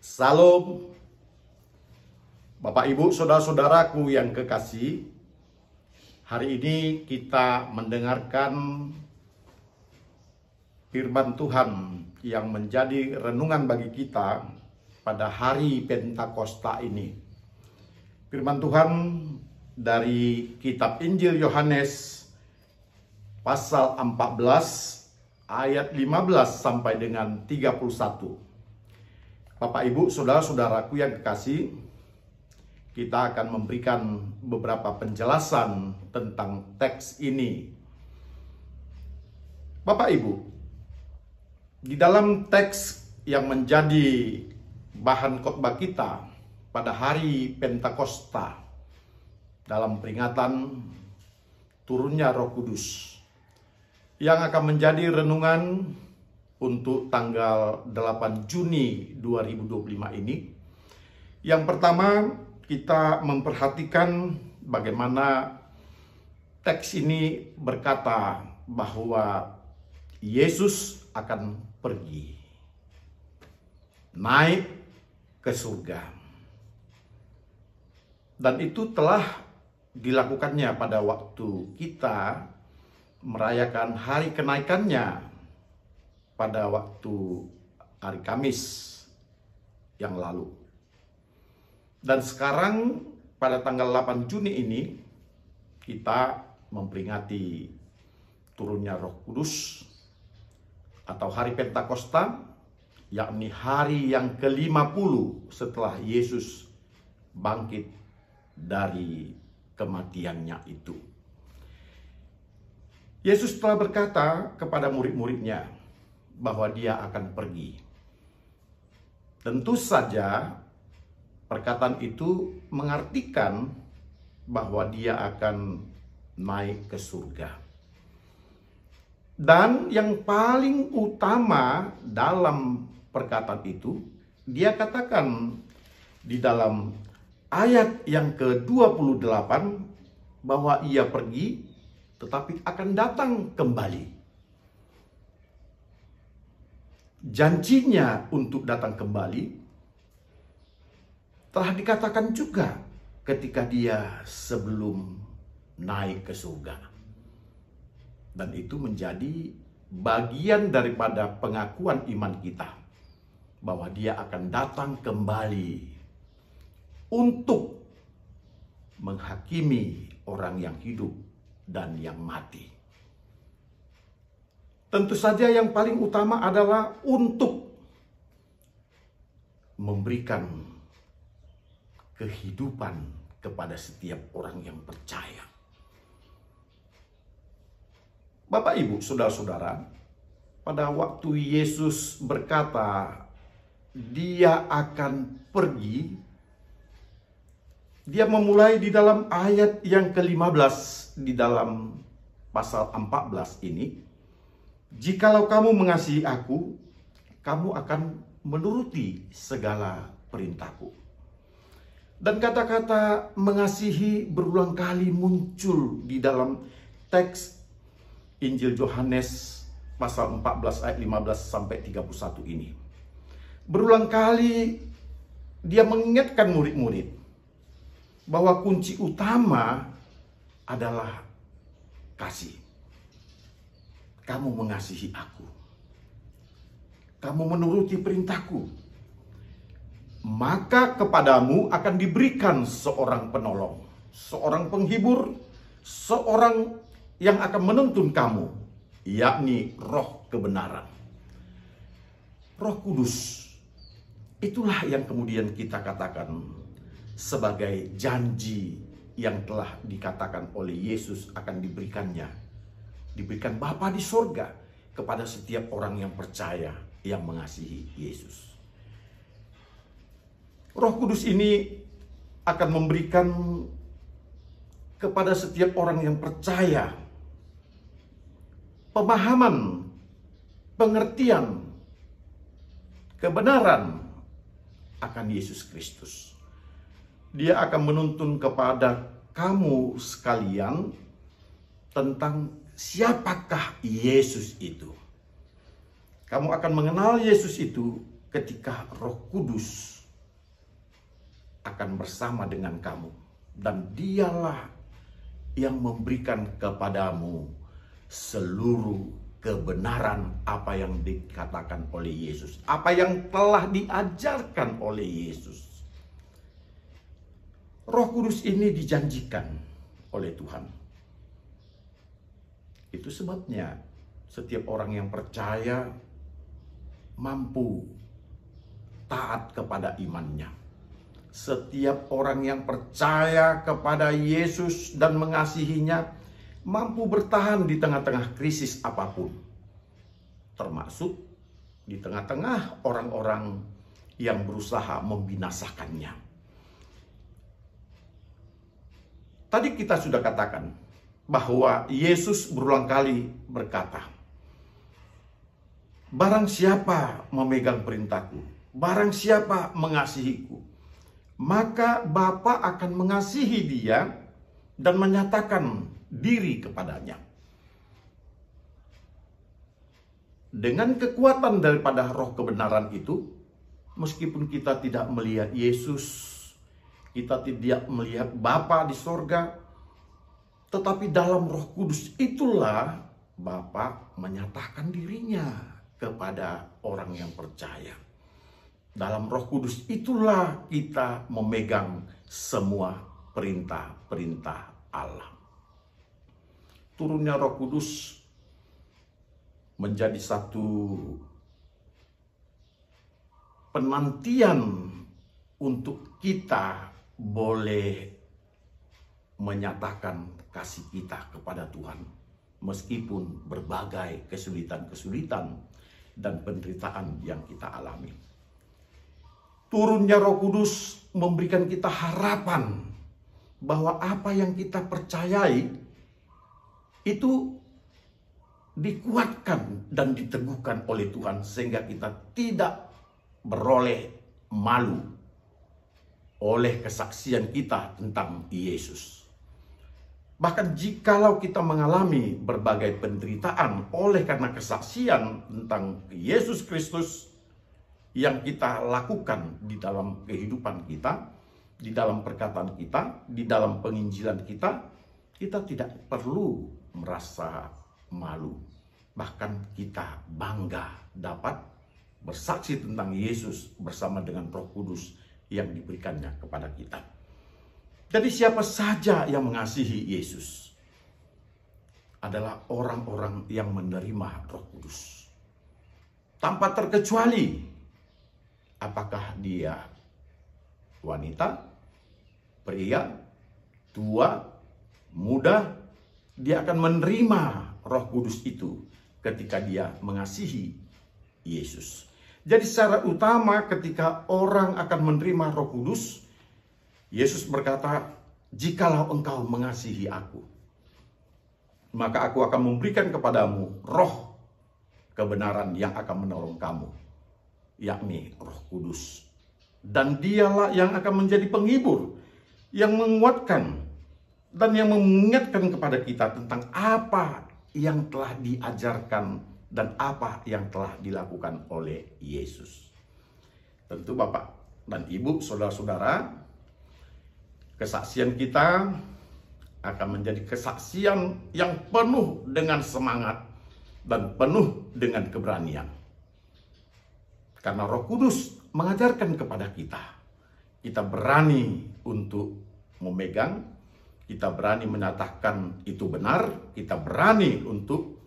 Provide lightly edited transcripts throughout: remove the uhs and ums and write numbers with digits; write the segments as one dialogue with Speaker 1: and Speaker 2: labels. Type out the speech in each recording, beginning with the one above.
Speaker 1: Salam, Bapak Ibu, saudara-saudaraku yang kekasih. Hari ini kita mendengarkan firman Tuhan yang menjadi renungan bagi kita pada hari Pentakosta ini. Firman Tuhan dari kitab Injil Yohanes pasal 14 ayat 15 sampai dengan 31. Bapak Ibu, saudara-saudaraku yang kekasih, kita akan memberikan beberapa penjelasan tentang teks ini. Bapak Ibu, di dalam teks yang menjadi bahan khotbah kita pada hari Pentakosta dalam peringatan turunnya Roh Kudus yang akan menjadi renungan untuk tanggal 8 Juni 2025 ini. Yang pertama, kita memperhatikan bagaimana teks ini berkata bahwa Yesus akan pergi, naik ke surga. Dan itu telah dilakukannya pada waktu kita merayakan hari kenaikannya pada waktu hari Kamis yang lalu. Dan sekarang pada tanggal 8 Juni ini kita memperingati turunnya Roh Kudus atau hari Pentakosta, yakni hari yang ke-50 setelah Yesus bangkit dari kematiannya itu. Yesus telah berkata kepada murid-muridnya bahwa dia akan pergi. Tentu saja perkataan itu mengartikan bahwa dia akan naik ke surga. Dan yang paling utama dalam perkataan itu, dia katakan di dalam ayat yang ke-28 bahwa ia pergi tetapi akan datang kembali. Janjinya untuk datang kembali telah dikatakan juga ketika dia sebelum naik ke surga. Dan itu menjadi bagian daripada pengakuan iman kita bahwa dia akan datang kembali untuk menghakimi orang yang hidup dan yang mati. Tentu saja yang paling utama adalah untuk memberikan kehidupan kepada setiap orang yang percaya. Bapak, Ibu, saudara-saudara, pada waktu Yesus berkata dia akan pergi, dia memulai di dalam ayat yang ke-15 di dalam pasal 14 ini. Jikalau kamu mengasihi aku, kamu akan menuruti segala perintahku. Dan kata-kata mengasihi berulang kali muncul di dalam teks Injil Yohanes pasal 14 ayat 15 sampai 31 ini. Berulang kali dia mengingatkan murid-murid bahwa kunci utama adalah kasih. Kamu mengasihi aku, kamu menuruti perintahku, maka kepadamu akan diberikan seorang penolong, seorang penghibur, seorang yang akan menuntun kamu, yakni Roh kebenaran. Roh Kudus, itulah yang kemudian kita katakan sebagai janji yang telah dikatakan oleh Yesus akan diberikannya. Diberikan Bapa di sorga kepada setiap orang yang percaya, yang mengasihi Yesus. Roh Kudus ini akan memberikan kepada setiap orang yang percaya pemahaman, pengertian, kebenaran akan Yesus Kristus. Dia akan menuntun kepada kamu sekalian tentang siapakah Yesus itu. Kamu akan mengenal Yesus itu ketika Roh Kudus akan bersama dengan kamu, dan Dialah yang memberikan kepadamu seluruh kebenaran apa yang dikatakan oleh Yesus, apa yang telah diajarkan oleh Yesus. Roh Kudus ini dijanjikan oleh Tuhan. Itu sebabnya setiap orang yang percaya mampu taat kepada imannya. Setiap orang yang percaya kepada Yesus dan mengasihinya mampu bertahan di tengah-tengah krisis apapun, termasuk di tengah-tengah orang-orang yang berusaha membinasakannya. Tadi kita sudah katakan bahwa Yesus berulang kali berkata, "Barang siapa memegang perintahku, barang siapa mengasihiku, maka Bapa akan mengasihi dia dan menyatakan diri kepadanya." Dengan kekuatan daripada Roh kebenaran itu, meskipun kita tidak melihat Yesus, kita tidak melihat Bapa di sorga, tetapi dalam Roh Kudus itulah Bapa menyatakan dirinya kepada orang yang percaya. Dalam Roh Kudus itulah kita memegang semua perintah-perintah Allah. Turunnya Roh Kudus menjadi satu penantian untuk kita boleh menyatakan kasih kita kepada Tuhan meskipun berbagai kesulitan-kesulitan dan penderitaan yang kita alami. Turunnya Roh Kudus memberikan kita harapan bahwa apa yang kita percayai itu dikuatkan dan diteguhkan oleh Tuhan sehingga kita tidak beroleh malu oleh kesaksian kita tentang Yesus. Bahkan jikalau kita mengalami berbagai penderitaan oleh karena kesaksian tentang Yesus Kristus yang kita lakukan di dalam kehidupan kita, di dalam perkataan kita, di dalam penginjilan kita, kita tidak perlu merasa malu. Bahkan kita bangga dapat bersaksi tentang Yesus bersama dengan Roh Kudus yang diberikannya kepada kita. Jadi siapa saja yang mengasihi Yesus adalah orang-orang yang menerima Roh Kudus. Tanpa terkecuali apakah dia wanita, pria, tua, muda, dia akan menerima Roh Kudus itu ketika dia mengasihi Yesus. Jadi secara utama ketika orang akan menerima Roh Kudus, Yesus berkata, "Jikalau engkau mengasihi aku, maka aku akan memberikan kepadamu roh kebenaran yang akan menolong kamu, yakni Roh Kudus. Dan dialah yang akan menjadi penghibur, yang menguatkan, dan yang mengingatkan kepada kita tentang apa yang telah diajarkan dan apa yang telah dilakukan oleh Yesus." Tentu Bapak dan Ibu, saudara-saudara, kesaksian kita akan menjadi kesaksian yang penuh dengan semangat dan penuh dengan keberanian. Karena Roh Kudus mengajarkan kepada kita, kita berani untuk memegang, kita berani menyatakan itu benar, kita berani untuk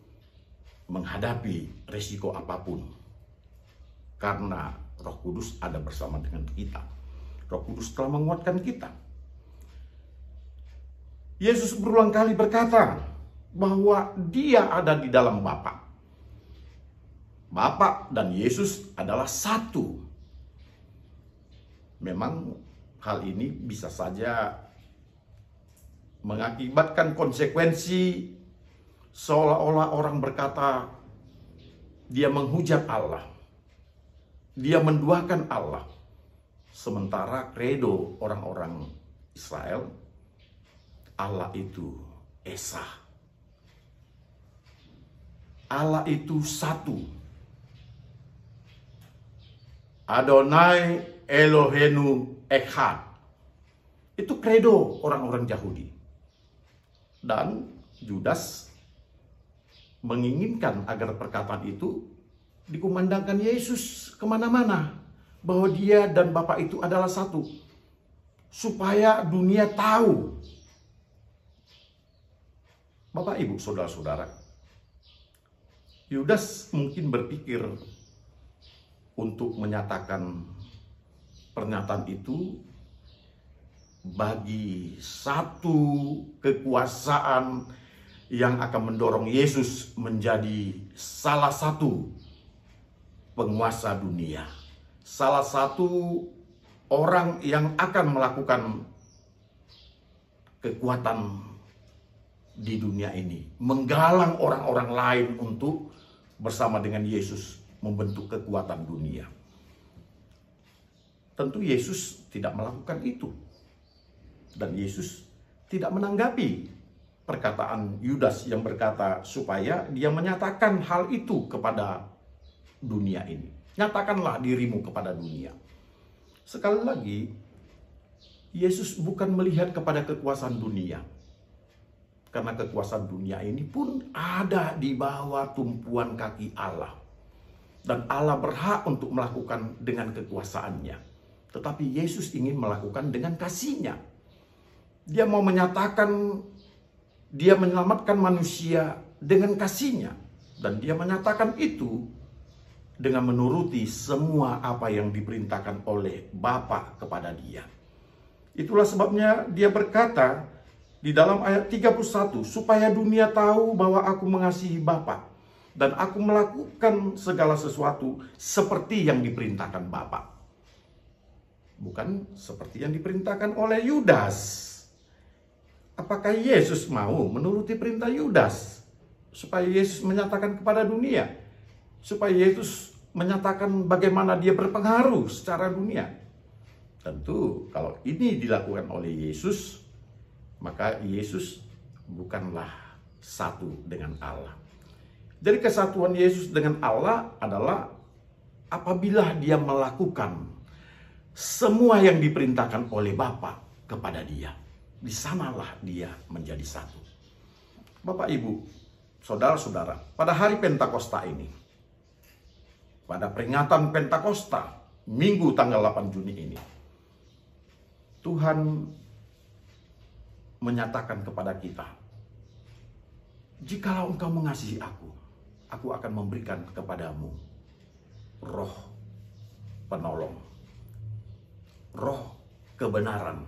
Speaker 1: menghadapi resiko apapun. Karena Roh Kudus ada bersama dengan kita. Roh Kudus telah menguatkan kita. Yesus berulang kali berkata bahwa Dia ada di dalam Bapa. Bapa dan Yesus adalah satu. Memang hal ini bisa saja mengakibatkan konsekuensi seolah-olah orang berkata dia menghujat Allah, dia menduakan Allah. Sementara kredo orang-orang Israel, Allah itu Esa, Allah itu satu. Adonai Elohenu Echad. Itu kredo orang-orang Yahudi. Dan Yudas menginginkan agar perkataan itu dikumandangkan Yesus kemana-mana, bahwa dia dan Bapa itu adalah satu, supaya dunia tahu. Bapak, Ibu, saudara-saudara, Yudas mungkin berpikir untuk menyatakan pernyataan itu bagi satu kekuasaan yang akan mendorong Yesus menjadi salah satu penguasa dunia, salah satu orang yang akan melakukan kekuatan di dunia ini, menggalang orang-orang lain untuk bersama dengan Yesus membentuk kekuatan dunia. Tentu Yesus tidak melakukan itu. Dan Yesus tidak menanggapi perkataan Yudas yang berkata supaya dia menyatakan hal itu kepada dunia ini. Nyatakanlah dirimu kepada dunia. Sekali lagi, Yesus bukan melihat kepada kekuasaan dunia. Karena kekuasaan dunia ini pun ada di bawah tumpuan kaki Allah. Dan Allah berhak untuk melakukan dengan kekuasaannya. Tetapi Yesus ingin melakukan dengan kasih-Nya. Dia mau menyatakan, dia menyelamatkan manusia dengan kasih-Nya. Dan dia menyatakan itu dengan menuruti semua apa yang diperintahkan oleh Bapa kepada dia. Itulah sebabnya dia berkata di dalam ayat 31, supaya dunia tahu bahwa aku mengasihi Bapa dan aku melakukan segala sesuatu seperti yang diperintahkan Bapa. Bukan seperti yang diperintahkan oleh Yudas. Apakah Yesus mau menuruti perintah Yudas? Supaya Yesus menyatakan kepada dunia. Supaya Yesus menyatakan bagaimana dia berpengaruh secara dunia. Tentu kalau ini dilakukan oleh Yesus, maka Yesus bukanlah satu dengan Allah. Jadi kesatuan Yesus dengan Allah adalah apabila dia melakukan semua yang diperintahkan oleh Bapa kepada dia. Di sanalah dia menjadi satu. Bapak, Ibu, saudara-saudara, pada hari Pentakosta ini, pada peringatan Pentakosta, Minggu tanggal 8 Juni ini, Tuhan menyatakan kepada kita, jikalau engkau mengasihi aku akan memberikan kepadamu roh penolong, roh kebenaran,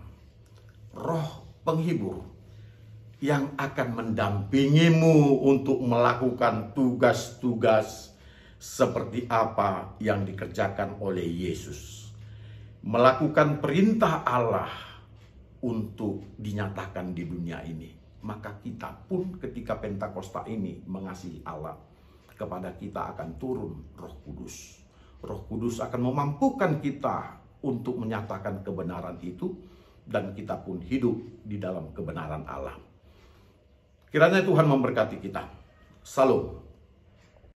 Speaker 1: roh penghibur yang akan mendampingimu untuk melakukan tugas-tugas seperti apa yang dikerjakan oleh Yesus. Melakukan perintah Allah untuk dinyatakan di dunia ini. Maka kita pun ketika Pentakosta ini mengasihi Allah, kepada kita akan turun Roh Kudus. Roh Kudus akan memampukan kita untuk menyatakan kebenaran itu, dan kita pun hidup di dalam kebenaran Allah. Kiranya Tuhan memberkati kita. Salam.